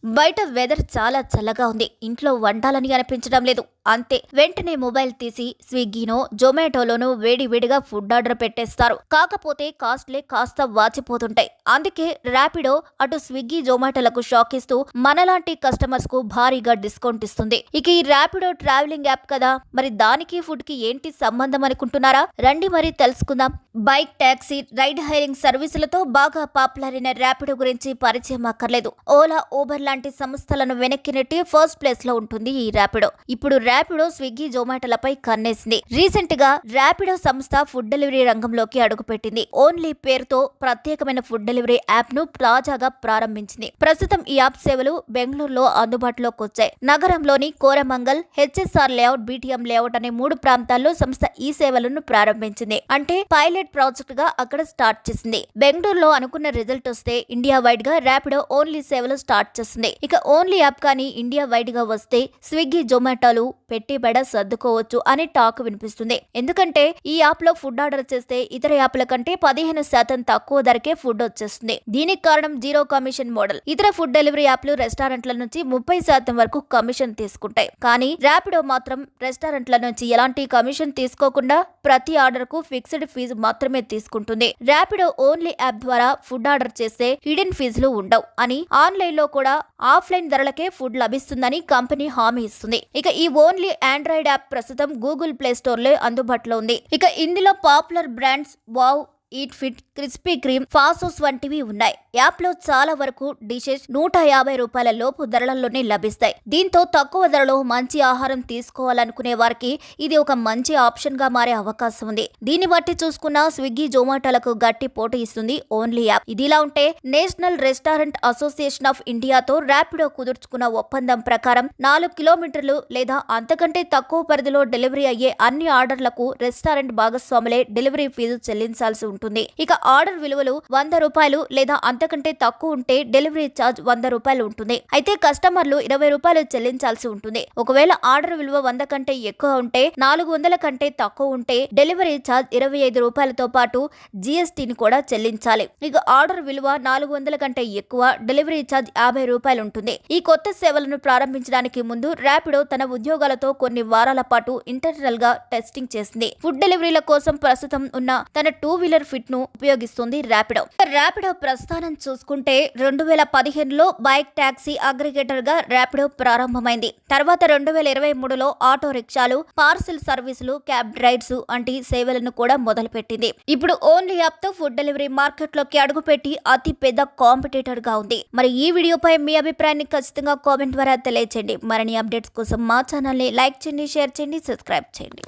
బయట వెదర్ చాలా చల్లగా ఉంది. ఇంట్లో వండాలని అనిపించడం లేదు. అంతే వెంటనే మొబైల్ తీసి స్విగ్గీనో జొమాటోలోనో వేడివేడిగా ఫుడ్ ఆర్డర్ పెట్టేస్తారు. కాకపోతే కాస్ట్లే కాస్త వాచిపోతుంటాయి. అందుకే ర్యాపిడో అటు స్విగ్గీ జొమాటోలకు షాక్ ఇస్తూ మనలాంటి కస్టమర్స్ కు భారీగా డిస్కౌంట్ ఇస్తుంది. ఇక ఈ ర్యాపిడో ట్రావెలింగ్ యాప్ కదా, మరి దానికి ఫుడ్ కి ఏంటి సంబంధం అనుకుంటున్నారా? రండి మరి తెలుసుకుందాం. బైక్, టాక్సీ, రైడ్ హైరింగ్ సర్వీసులతో బాగా పాపులర్ అయిన ర్యాపిడో గురించి పరిచయం అక్కర్లేదు. ఓలా, ఊబర్ లాంటి సంస్థలను వెనక్కి నెట్టి ఫస్ట్ ప్లేస్ లో ఉంటుంది ఈ ర్యాపిడో. ఇప్పుడు ర్యాపిడో స్విగ్గీ జొమాటోలపై కన్నేసింది. రీసెంట్ గా ర్యాపిడో సంస్థ ఫుడ్ డెలివరీ రంగంలోకి అడుగుపెట్టింది. ఓన్లీ పేరుతో ప్రత్యేకమైన ఫుడ్ డెలివరీ యాప్ ను తాజాగా ప్రారంభించింది. ప్రస్తుతం ఈ యాప్ సేవలు బెంగళూరులో అందుబాటులోకి వచ్చాయి. నగరంలోని కోరమంగల్, హెచ్ఎస్ఆర్ లేఅవుట్, బీటీఎం లేఅవుట్ అనే 3 ప్రాంతాల్లో సంస్థ ఈ సేవలను ప్రారంభించింది. అంటే పైలట్ ప్రాజెక్ట్ గా అక్కడ స్టార్ట్ చేసింది. బెంగళూరులో అనుకున్న రిజల్ట్ వస్తే ఇండియా వైడ్ గా ర్యాపిడో ఓన్లీ సేవలు స్టార్ట్ చేసింది. ఇక ఓన్లీ యాప్ కానీ ఇండియా వైడ్ గా వస్తే స్విగ్గీ జొమాటోలు పెట్టుబడి సర్దుకోవచ్చు అనే టాక్ వినిపిస్తుంది. ఎందుకంటే ఈ యాప్ లో ఫుడ్ ఆర్డర్ చేస్తే ఇతర యాప్ల కంటే 15% తక్కువ ధరకే ఫుడ్ వచ్చేస్తుంది. దీనికి కారణం జీరో కమిషన్ మోడల్. ఇతర ఫుడ్ డెలివరీ యాప్లు రెస్టారెంట్ల నుంచి 30% వరకు కమిషన్ తీసుకుంటాయి. కానీ ర్యాపిడో మాత్రం రెస్టారెంట్ల నుంచి ఎలాంటి కమిషన్ తీసుకోకుండా ప్రతి ఆర్డర్ కు ఫిక్స్డ్ ఫీజు మాత్రమే తీసుకుంటుంది. ర్యాపిడో ఓన్లీ యాప్ ద్వారా ఫుడ్ ఆర్డర్ చేస్తే హిడెన్ ఫీజులు ఉండవు అని, ఆన్లైన్ లో కూడా ఆఫ్లైన్ ధరలకే ఫుడ్ లభిస్తుందని కంపెనీ హామీ ఇస్తుంది. ఇక ఈ ఓన్లీ ఆండ్రాయిడ్ యాప్ ప్రస్తుతం గూగుల్ ప్లే స్టోర్ లో అందుబాటులో ఉంది. ఇక ఇందులో popular brands wow, eat fit, crispy cream, Faasos వంటివి ఉన్నాయి. యాప్ లో చాలా వరకు డిషెస్ 150 రూపాయల లోపు ధరలలోనే లభిస్తాయి. దీంతో తక్కువ ధరలో మంచి ఆహారం తీసుకోవాలనుకునే వారికి ఇది ఒక మంచి ఆప్షన్ గా మారే అవకాశం ఉంది. దీన్ని బట్టి చూసుకున్న స్విగ్గీ జొమాటోలకు గట్టి పోటీ ఇస్తుంది ఓన్లీ యాప్. ఇదిలా ఉంటే నేషనల్ రెస్టారెంట్ అసోసియేషన్ ఆఫ్ ఇండియాతో ర్యాపిడో కుదుర్చుకున్న ఒప్పందం ప్రకారం 4 కిలోమీటర్లు లేదా అంతకంటే తక్కువ పరిధిలో డెలివరీ అయ్యే అన్ని ఆర్డర్లకు రెస్టారెంట్ భాగస్వాములే డెలివరీ ఫీజు చెల్లించాల్సి ఉంటుంది. ఇక ఆర్డర్ విలువలు 100 రూపాయలు లేదా అంతకంటే తక్కువ ఉంటే డెలివరీ ఛార్జ్ 100 రూపాయలు ఉంటుంది. అయితే కస్టమర్లు 20 రూపాయలు చెల్లించాల్సి ఉంటుంది. ఒకవేళ ఆర్డర్ విలువ 100 కంటే ఎక్కువ ఉంటే, 400 కంటే తక్కువ ఉంటే డెలివరీ ఛార్జ్ 25 రూపాయలతో పాటు జీఎస్టీని కూడా చెల్లించాలి. ఇక ఆర్డర్ విలువ 400 కంటే ఎక్కువ, డెలివరీ ఛార్జ్ 50 రూపాయలు ఉంటుంది. ఈ కొత్త సేవలను ప్రారంభించడానికి ముందు ర్యాపిడో తన ఉద్యోగాలతో కొన్ని వారాల పాటు ఇంటర్నల్ గా టెస్టింగ్ చేసింది. ఫుడ్ డెలివరీల కోసం ప్రస్తుతం ఉన్న తన 2 వీలర్ ఫిట్ ను ఉపయోగిస్తుంది ర్యాపిడో. ర్యాపిడో ప్రస్థానం చూసుకుంటే 2015లో బైక్, టాక్సీ అగ్రిగేటర్ గా ర్యాపిడో ప్రారంభమైంది. తర్వాత 2023లో ఆటో రిక్షాలు, పార్సిల్ సర్వీసులు, క్యాబ్ రైడ్స్ వంటి సేవలను కూడా మొదలుపెట్టింది. ఇప్పుడు ఓన్లీ యాప్ తో ఫుడ్ డెలివరీ మార్కెట్ లోకి అడుగుపెట్టి అతి పెద్ద కాంపిటీటర్ గా ఉంది. మరి ఈ వీడియోపై మీ అభిప్రాయాన్ని ఖచ్చితంగా కామెంట్ ద్వారా తెలియజేయండి. మరిన్ని అప్డేట్స్ కోసం మా ఛానల్ ని లైక్ చేయండి, షేర్ చేయండి, సబ్స్క్రైబ్ చేయండి.